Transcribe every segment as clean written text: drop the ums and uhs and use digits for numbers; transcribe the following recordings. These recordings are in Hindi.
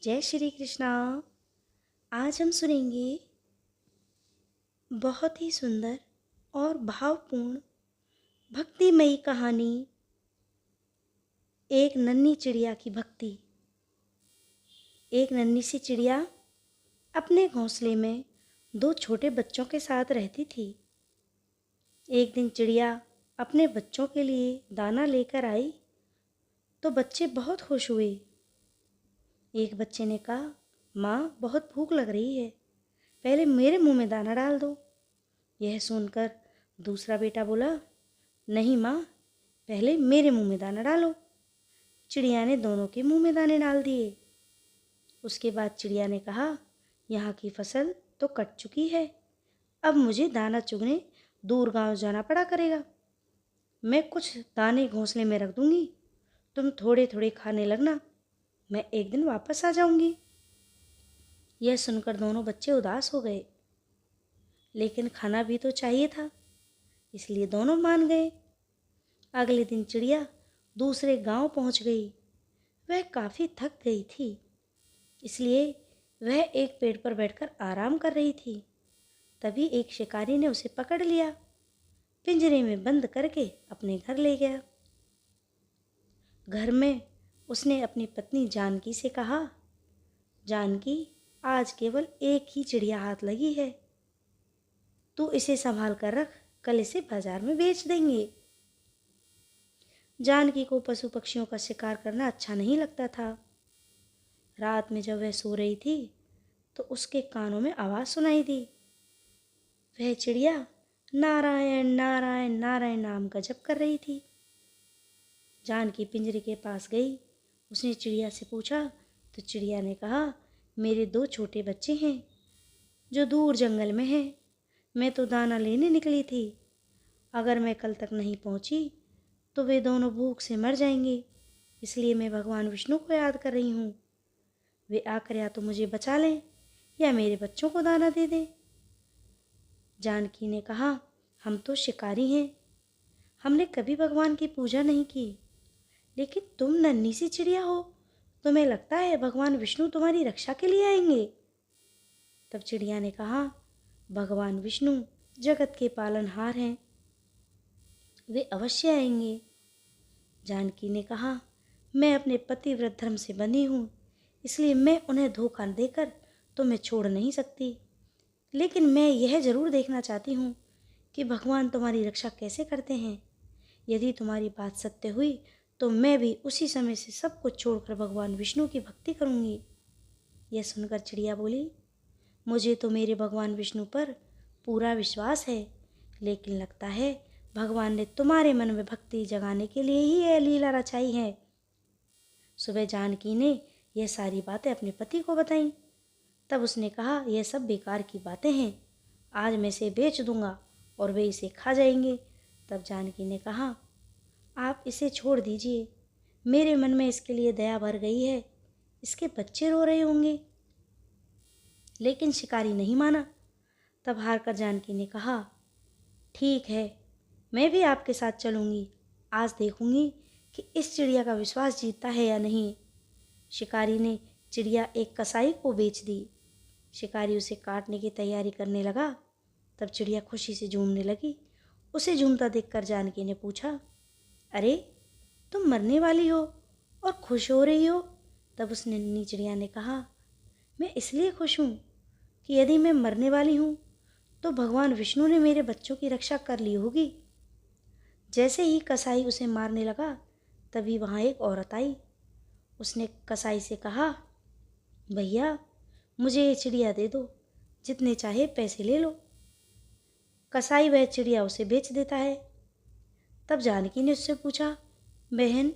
जय श्री कृष्णा। आज हम सुनेंगे बहुत ही सुंदर और भावपूर्ण भक्तिमयी कहानी, एक नन्ही चिड़िया की भक्ति। एक नन्ही सी चिड़िया अपने घोंसले में दो छोटे बच्चों के साथ रहती थी। एक दिन चिड़िया अपने बच्चों के लिए दाना लेकर आई तो बच्चे बहुत खुश हुए। एक बच्चे ने कहा, माँ बहुत भूख लग रही है, पहले मेरे मुंह में दाना डाल दो। यह सुनकर दूसरा बेटा बोला, नहीं माँ, पहले मेरे मुंह में दाना डालो। चिड़िया ने दोनों के मुंह में दाने डाल दिए। उसके बाद चिड़िया ने कहा, यहाँ की फसल तो कट चुकी है, अब मुझे दाना चुगने दूर गांव जाना पड़ा करेगा। मैं कुछ दाने घोंसले में रख दूंगी, तुम थोड़े थोड़े खाने लगना, मैं एक दिन वापस आ जाऊंगी। यह सुनकर दोनों बच्चे उदास हो गए, लेकिन खाना भी तो चाहिए था, इसलिए दोनों मान गए। अगले दिन चिड़िया दूसरे गांव पहुंच गई। वह काफ़ी थक गई थी, इसलिए वह एक पेड़ पर बैठकर आराम कर रही थी। तभी एक शिकारी ने उसे पकड़ लिया, पिंजरे में बंद करके अपने घर ले गया। घर में उसने अपनी पत्नी जानकी से कहा, जानकी, आज केवल एक ही चिड़िया हाथ लगी है, तू इसे संभाल कर रख, कल इसे बाजार में बेच देंगे। जानकी को पशु पक्षियों का शिकार करना अच्छा नहीं लगता था। रात में जब वह सो रही थी तो उसके कानों में आवाज़ सुनाई दी। वह चिड़िया नारायण नारायण नारायण नाम का जप कर रही थी। जानकी पिंजरे के पास गई। उसने चिड़िया से पूछा तो चिड़िया ने कहा, मेरे दो छोटे बच्चे हैं जो दूर जंगल में हैं, मैं तो दाना लेने निकली थी, अगर मैं कल तक नहीं पहुंची तो वे दोनों भूख से मर जाएंगे, इसलिए मैं भगवान विष्णु को याद कर रही हूँ। वे आकर या तो मुझे बचा लें या मेरे बच्चों को दाना दे दें। जानकी ने कहा, हम तो शिकारी हैं, हमने कभी भगवान की पूजा नहीं की, लेकिन तुम नन्ही सी चिड़िया हो, तुम्हें लगता है भगवान विष्णु तुम्हारी रक्षा के लिए आएंगे? तब चिड़िया ने कहा, भगवान विष्णु जगत के पालनहार हैं, वे अवश्य आएंगे। जानकी ने कहा, मैं अपने पतिव्रत धर्म से बंधी हूँ, इसलिए मैं उन्हें धोखा देकर तुम्हें छोड़ नहीं सकती, लेकिन मैं यह ज़रूर देखना चाहती हूँ कि भगवान तुम्हारी रक्षा कैसे करते हैं। यदि तुम्हारी बात सत्य हुई तो मैं भी उसी समय से सब कुछ छोड़कर भगवान विष्णु की भक्ति करूँगी। यह सुनकर चिड़िया बोली, मुझे तो मेरे भगवान विष्णु पर पूरा विश्वास है, लेकिन लगता है भगवान ने तुम्हारे मन में भक्ति जगाने के लिए ही यह लीला रचाई है। सुबह जानकी ने यह सारी बातें अपने पति को बताईं। तब उसने कहा, यह सब बेकार की बातें हैं, आज मैं इसे बेच दूंगा और वे इसे खा जाएंगे। तब जानकी ने कहा, आप इसे छोड़ दीजिए, मेरे मन में इसके लिए दया भर गई है, इसके बच्चे रो रहे होंगे। लेकिन शिकारी नहीं माना। तब हार कर जानकी ने कहा, ठीक है, मैं भी आपके साथ चलूँगी, आज देखूँगी कि इस चिड़िया का विश्वास जीतता है या नहीं। शिकारी ने चिड़िया एक कसाई को बेच दी। शिकारी उसे काटने की तैयारी करने लगा। तब चिड़िया खुशी से झूमने लगी। उसे झूमता देखकर जानकी ने पूछा, अरे, तुम मरने वाली हो और खुश हो रही हो? तब उस नन्ही चिड़िया ने कहा, मैं इसलिए खुश हूँ कि यदि मैं मरने वाली हूँ तो भगवान विष्णु ने मेरे बच्चों की रक्षा कर ली होगी। जैसे ही कसाई उसे मारने लगा, तभी वहाँ एक औरत आई। उसने कसाई से कहा, भैया, मुझे ये चिड़िया दे दो, जितने चाहे पैसे ले लो। कसाई वह चिड़िया उसे बेच देता है। तब जानकी ने उससे पूछा, बहन,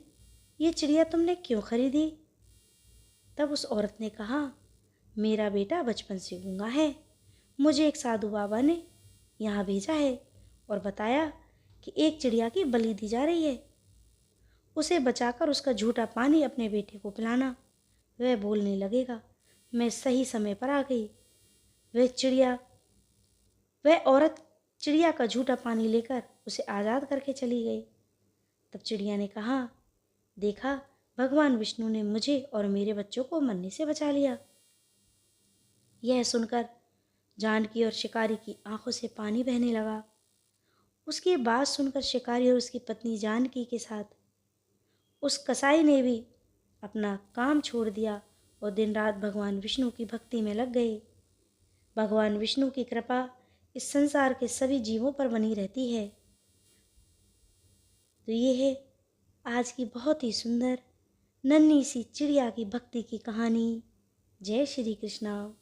ये चिड़िया तुमने क्यों खरीदी? तब उस औरत ने कहा, मेरा बेटा बचपन से गूंगा है, मुझे एक साधु बाबा ने यहाँ भेजा है और बताया कि एक चिड़िया की बलि दी जा रही है, उसे बचाकर उसका झूठा पानी अपने बेटे को पिलाना, वह बोलने लगेगा। मैं सही समय पर आ गई। वह औरत चिड़िया का झूठा पानी लेकर उसे आज़ाद करके चली गई। तब चिड़िया ने कहा, देखा, भगवान विष्णु ने मुझे और मेरे बच्चों को मरने से बचा लिया। यह सुनकर जानकी और शिकारी की आंखों से पानी बहने लगा। उसकी बात सुनकर शिकारी और उसकी पत्नी जानकी के साथ उस कसाई ने भी अपना काम छोड़ दिया और दिन रात भगवान विष्णु की भक्ति में लग गए। भगवान विष्णु की कृपा इस संसार के सभी जीवों पर बनी रहती है। तो ये है आज की बहुत ही सुंदर नन्ही सी चिड़िया की भक्ति की कहानी। जय श्री कृष्णा।